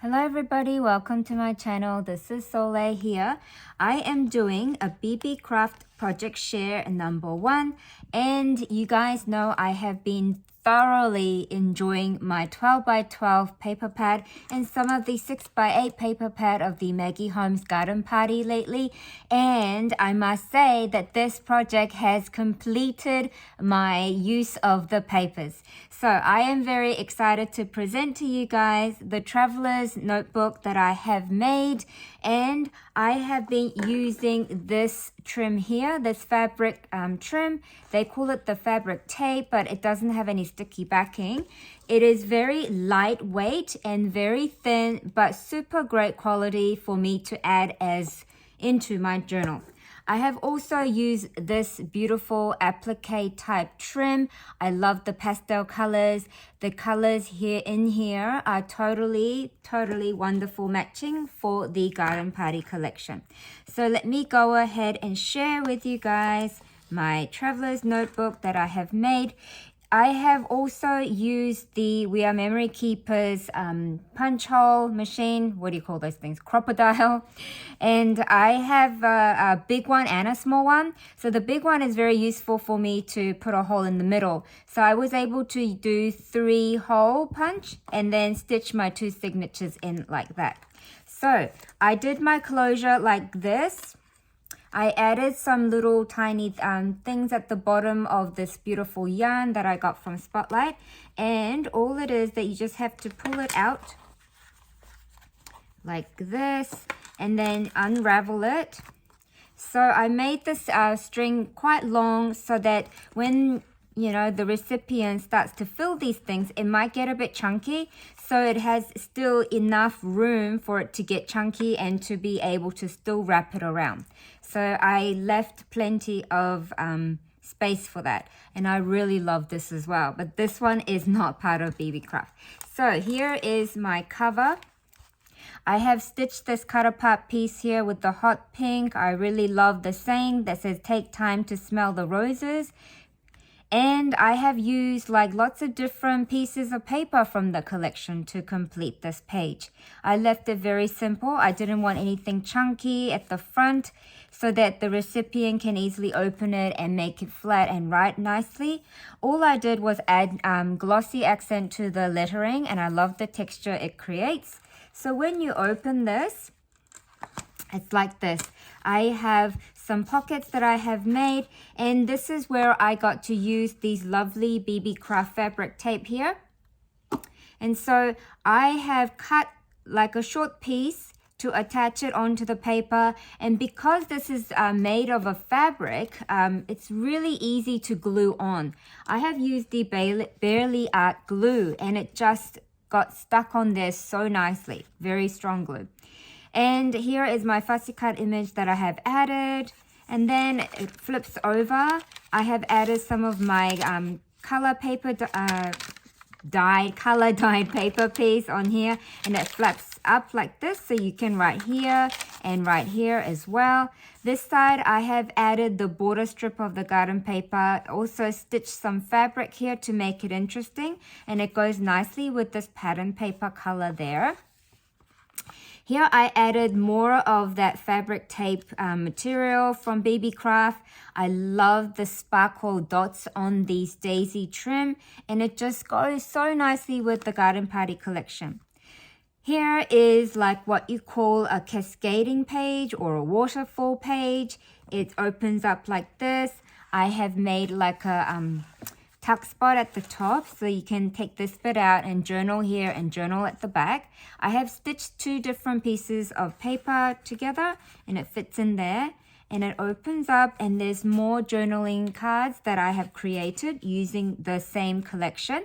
Hello everybody, welcome to my channel. This is Solae here. I am doing a Beebeecraft project share number 1, and you guys know I have been thoroughly enjoying my 12 by 12 paper pad and some of the 6 by 8 paper pad of the Maggie Holmes Garden Party lately, and I must say that this project has completed my use of the papers. So I am very excited to present to you guys the traveler's notebook that I have made, and I have been using this trim here, this fabric trim. They call it the fabric tape, but it doesn't have any sticky backing. It is very lightweight and very thin, but super great quality for me to add as into my journal. I have also used this beautiful applique type trim. I love the pastel colors. The colors here are totally wonderful matching for the Garden Party collection. So let me go ahead and share with you guys my traveler's notebook that I have made. I have also used the We Are Memory Keepers punch hole machine. What do you call those things? Crocodile. And I have a big one and a small one. So the big one is very useful for me to put a hole in the middle. So I was able to do 3-hole punch and then stitch my 2 signatures in like that. So I did my closure like this. I added some little tiny things at the bottom of this beautiful yarn that I got from Spotlight. And all it is that you just have to pull it out like this and then unravel it. So I made this string quite long so that when the recipient starts to fill these things, it might get a bit chunky. So it has still enough room for it to get chunky and to be able to still wrap it around. So I left plenty of space for that. And I really love this as well. But this one is not part of Beebeecraft. So here is my cover. I have stitched this cut apart piece here with the hot pink. I really love the saying that says, "Take time to smell the roses." And I have used like lots of different pieces of paper from the collection to complete this page. I left it very simple. I didn't want anything chunky at the front so that the recipient can easily open it and make it flat and write nicely. All I did was add glossy accent to the lettering, and I love the texture it creates. So when you open this, it's like this. I have some pockets that I have made, and this is where I got to use these lovely Beebeecraft fabric tape here. And so I have cut like a short piece to attach it onto the paper, and because this is made of a fabric, it's really easy to glue on. I have used the Barely Art glue, and it just got stuck on there so nicely. Very strong glue. And here is my fussy cut image that I have added. And then it flips over. I have added some of my color dyed paper piece on here. And it flaps up like this, so you can write here and write here as well. This side, I have added the border strip of the garden paper. Also stitched some fabric here to make it interesting. And it goes nicely with this pattern paper color there. Here I added more of that fabric tape material from Beebeecraft. I love the sparkle dots on these daisy trim, and it just goes so nicely with the Garden Party collection. Here is like what you call a cascading page or a waterfall page. It opens up like this. I have made like a tuck spot at the top, so you can take this bit out and journal here and journal at the back. I have stitched 2 different pieces of paper together, and it fits in there, and it opens up, and there's more journaling cards that I have created using the same collection.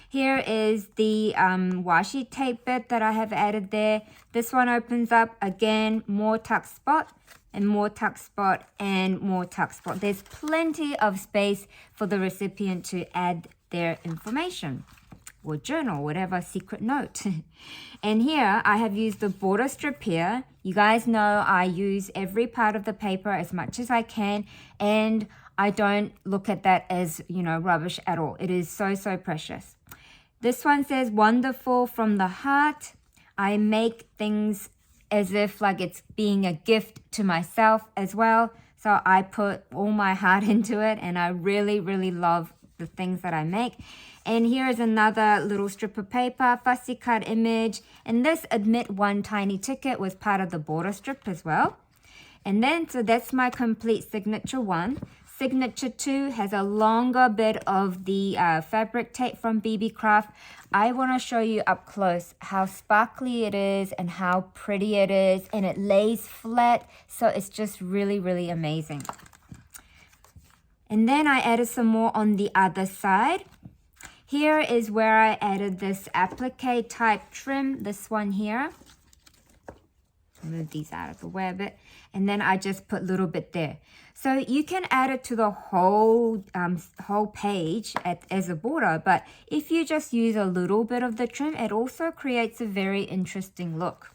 Here is the washi tape bit that I have added there. This one opens up, again, more tuck spot, and more tuck spot, and more tuck spot. There's plenty of space for the recipient to add their information or journal, whatever secret note. And here I have used the border strip here. You guys know I use every part of the paper as much as I can, and I don't look at that as, rubbish at all. It is so precious. This one says, "Wonderful from the heart." I make things as if like it's being a gift to myself as well. So I put all my heart into it, and I really, really love the things that I make. And here is another little strip of paper, fussy cut image. And this admit one tiny ticket was part of the border strip as well. And then, so that's my complete signature one. Signature 2 has a longer bit of the fabric tape from Beebeecraft. I want to show you up close how sparkly it is and how pretty it is. And it lays flat, so it's just really, really amazing. And then I added some more on the other side. Here is where I added this applique type trim, this one here. Move these out of the way a bit. And then I just put a little bit there. So you can add it to the whole page as a border, but if you just use a little bit of the trim, it also creates a very interesting look.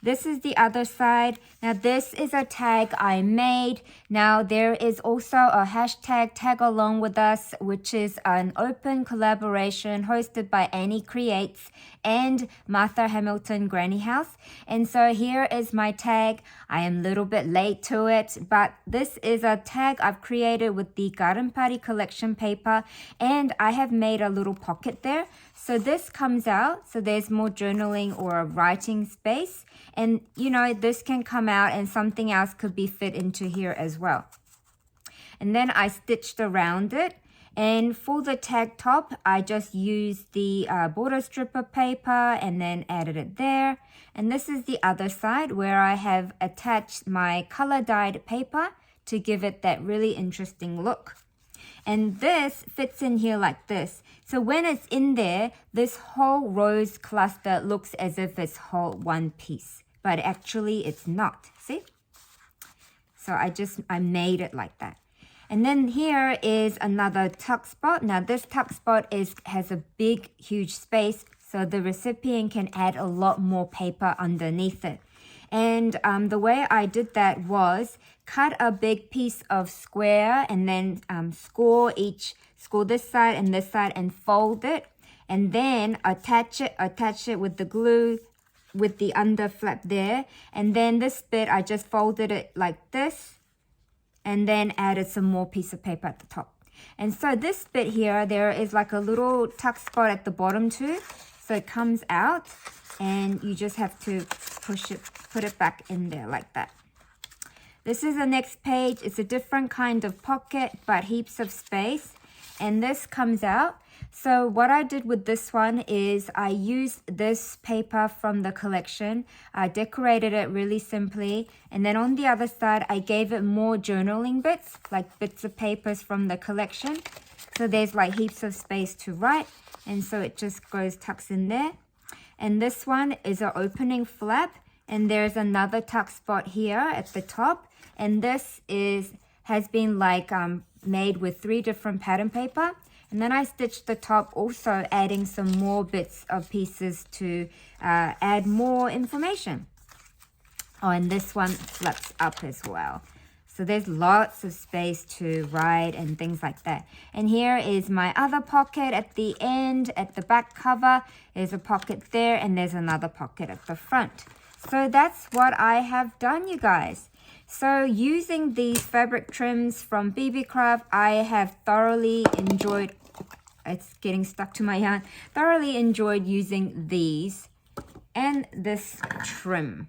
This is the other side. Now this is a tag I made. Now there is also a hashtag Tagalongwithus, which is an open collaboration hosted by Annie Creates and Martha Hamilton Granny House. And so here is my tag. I am a little bit late to it, but this is a tag I've created with the Garden Party collection paper, and I have made a little pocket there. So this comes out, so there's more journaling or a writing space. And you know, this can come out and something else could be fit into here as well. And then I stitched around it. And for the tag top, I just used the border strip of paper and then added it there. And this is the other side where I have attached my color dyed paper to give it that really interesting look. And this fits in here like this. So when it's in there, this whole rose cluster looks as if it's whole one piece, but actually it's not. See? So I made it like that. And then here is another tuck spot. Now this tuck spot has a big, huge space, so the recipient can add a lot more paper underneath it. And the way I did that was cut a big piece of square and then score this side and fold it, and then attach it with the glue with the under flap there. And then this bit, I just folded it like this and then added some more piece of paper at the top. And so this bit here, there is like a little tuck spot at the bottom too. So it comes out and you just have to put it back in there like that. This is the next page. It's a different kind of pocket, but heaps of space. And this comes out. So what I did with this one is I used this paper from the collection. I decorated it really simply. And then on the other side, I gave it more journaling bits, like bits of papers from the collection. So there's like heaps of space to write. And so it just tucks in there. And this one is an opening flap. And there's another tuck spot here at the top. And this has been like made with 3 different pattern paper. And then I stitched the top, also adding some more bits of pieces to add more information. Oh, and this one flaps up as well. So there's lots of space to write and things like that. And here is my other pocket at the end, at the back cover. There's a pocket there and there's another pocket at the front. So that's what I have done, you guys. So using these fabric trims from Beebeecraft, I have thoroughly enjoyed, it's getting stuck to my yarn, thoroughly enjoyed using these and this trim.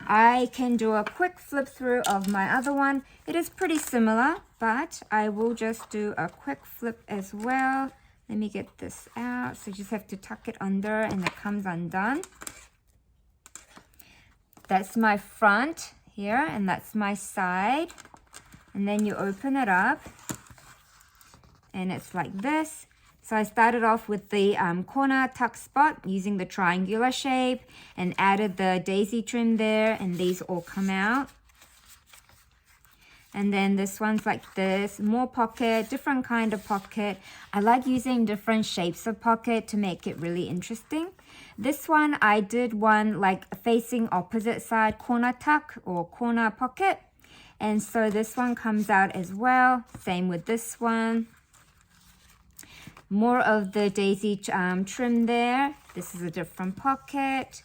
I can do a quick flip through of my other one. It is pretty similar, but I will just do a quick flip as well. Let me get this out. So you just have to tuck it under and it comes undone. That's my front here, and that's my side. And then you open it up and it's like this. So I started off with the corner tuck spot using the triangular shape and added the daisy trim there, and these all come out. And then this one's like this, more pocket, different kind of pocket. I like using different shapes of pocket to make it really interesting. This one, I did one like facing opposite side corner tuck or corner pocket. And so this one comes out as well. Same with this one. More of the daisy trim there. This is a different pocket.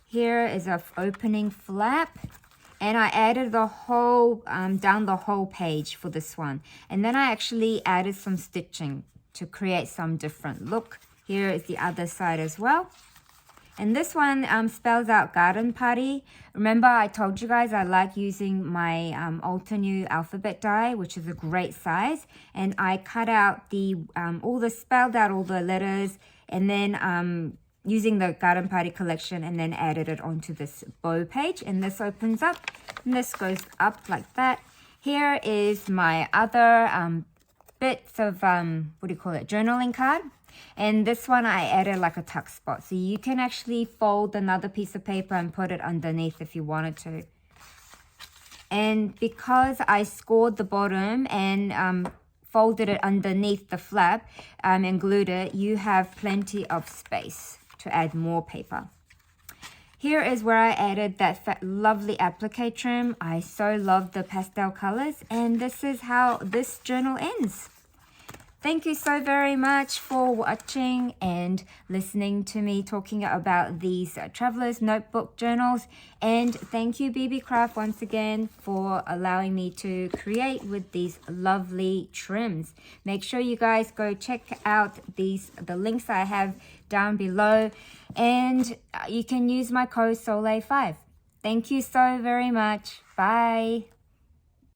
Here is a opening flap. And I added the whole, down the whole page for this one. And then I actually added some stitching to create some different look. Here is the other side as well. And this one spells out garden party. Remember I told you guys I like using my Ulta New alphabet die, which is a great size. And I cut out the, spelled out all the letters, and then using the garden party collection, and then added it onto this bow page. And this opens up, and this goes up like that. Here is my other bits of, journaling card. And this one I added like a tuck spot. So you can actually fold another piece of paper and put it underneath if you wanted to. And because I scored the bottom and folded it underneath the flap and glued it, you have plenty of space to add more paper. Here is where I added that lovely applique trim. I so love the pastel colors, and this is how this journal ends. Thank you so very much for watching and listening to me talking about these Traveler's Notebook journals. And thank you, Beebeecraft, once again for allowing me to create with these lovely trims. Make sure you guys go check out the links I have down below. And you can use my code Solae5. Thank you so very much. Bye.